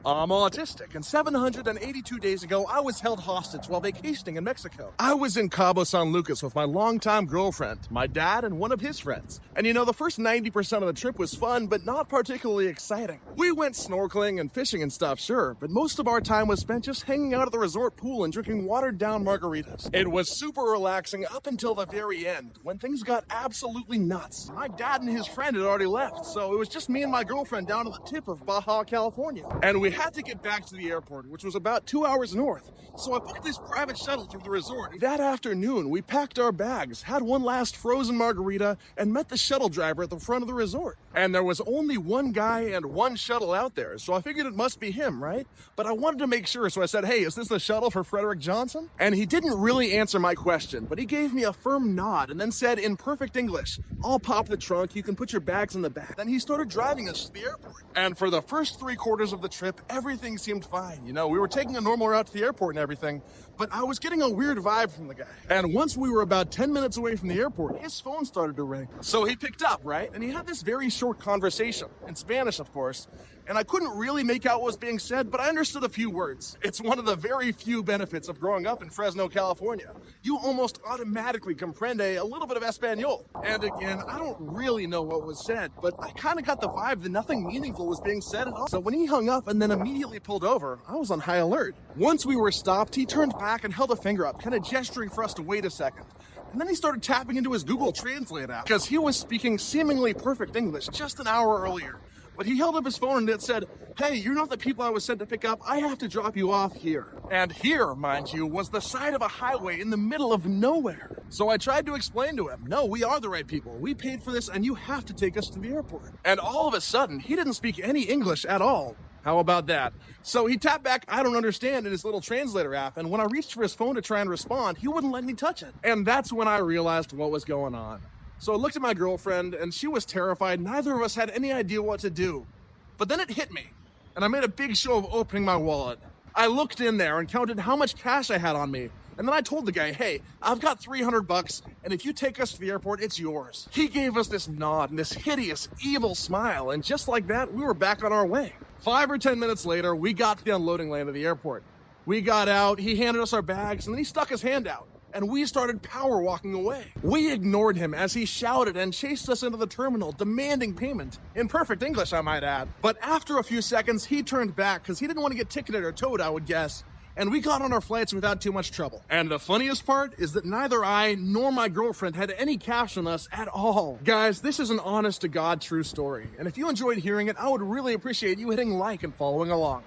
I'm autistic, and 782 days ago, I was held hostage while vacationing in Mexico. I was in Cabo San Lucas with my longtime girlfriend, my dad, and one of his friends. And the first 90% of the trip was fun, but not particularly exciting. We went snorkeling and fishing and stuff, sure, but most of our time was spent just hanging out at the resort pool and drinking watered-down margaritas. It was super relaxing up until the very end, when things got absolutely nuts. My dad and his friend had already left, so it was just me and my girlfriend down at the tip of Baja California. And we had to get back to the airport, which was about 2 hours north. So I booked this private shuttle through the resort. That afternoon, we packed our bags, had one last frozen margarita, and met the shuttle driver at the front of the resort. And there was only one guy and one shuttle out there, so I figured it must be him, right? But I wanted to make sure, so I said, "Hey, is this the shuttle for Frederick Johnson?" And he didn't really answer my question, but he gave me a firm nod and then said in perfect English, "I'll pop the trunk, you can put your bags in the back." Then he started driving us to the airport. And for the first 3/4 of the trip, everything seemed fine. We were taking a normal route to the airport and everything, but I was getting a weird vibe from the guy. And once we were about 10 minutes away from the airport, his phone started to ring. So he picked up, right? And he had this very short conversation, in Spanish, of course, and I couldn't really make out what was being said, but I understood a few words. It's one of the very few benefits of growing up in Fresno, California. You almost automatically comprende a little bit of Espanol. And again, I don't really know what was said, but I kind of got the vibe that nothing meaningful was being said at all. So when he hung up and then immediately pulled over, I was on high alert. Once we were stopped, he turned back and held a finger up, kind of gesturing for us to wait a second. And then he started tapping into his Google Translate app because he was speaking seemingly perfect English just an hour earlier. But he held up his phone and it said, "Hey, you're not the people I was sent to pick up. I have to drop you off here." And here, mind you, was the side of a highway in the middle of nowhere. So I tried to explain to him, "No, we are the right people. We paid for this and you have to take us to the airport." And all of a sudden, he didn't speak any English at all. How about that? So he tapped back, "I don't understand," in his little translator app, and when I reached for his phone to try and respond, he wouldn't let me touch it. And that's when I realized what was going on. So I looked at my girlfriend, and she was terrified. Neither of us had any idea what to do. But then it hit me, and I made a big show of opening my wallet. I looked in there and counted how much cash I had on me. And then I told the guy, "Hey, I've got $300, and if you take us to the airport, it's yours." He gave us this nod and this hideous, evil smile, and just like that, we were back on our way. 5 or 10 minutes later, we got to the unloading lane of the airport. We got out, he handed us our bags, and then he stuck his hand out, and we started power walking away. We ignored him as he shouted and chased us into the terminal, demanding payment. In perfect English, I might add. But after a few seconds, he turned back because he didn't want to get ticketed or towed, I would guess. And we got on our flights without too much trouble. And the funniest part is that neither I nor my girlfriend had any cash on us at all. Guys, this is an honest-to-God true story. And if you enjoyed hearing it, I would really appreciate you hitting like and following along.